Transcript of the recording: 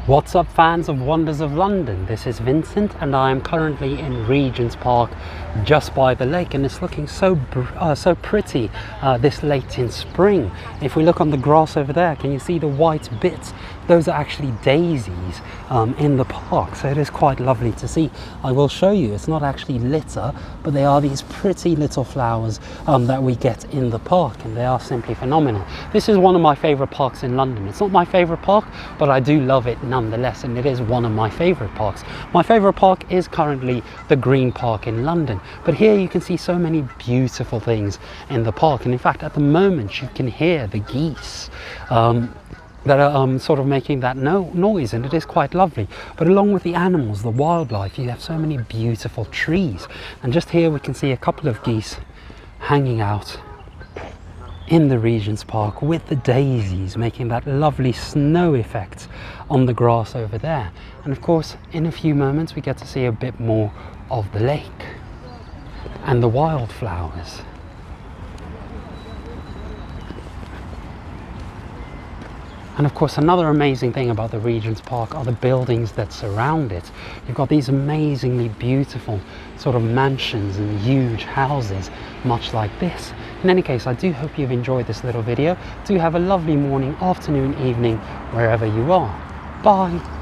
What's up, fans of Wonders of London? This is Vincent and I am currently in Regent's Park just by the lake, and it's looking so pretty this late in spring. If we look on the grass over there, can you see the white bits? Those are actually daisies in the park, so it is quite lovely to see. I will show you, it's not actually litter, but they are these pretty little flowers that we get in the park, and they are simply phenomenal. This is one of my favorite parks in London. It's not my favorite park, but I do love it nonetheless, and it is one of my favorite parks. My favorite park is currently the Green Park in London, but here you can see so many beautiful things in the park, and in fact at the moment you can hear the geese that are sort of making that noise, and it is quite lovely. But along with the animals, the wildlife, you have so many beautiful trees, and just here we can see a couple of geese hanging out in the Regent's Park with the daisies, making that lovely snow effect on the grass over there. And of course, in a few moments we get to see a bit more of the lake and the wildflowers. And of course, another amazing thing about the Regent's Park are the buildings that surround it. You've got these amazingly beautiful sort of mansions and huge houses, much like this. In any case, I do hope you've enjoyed this little video. Do have a lovely morning, afternoon, evening, wherever you are. Bye!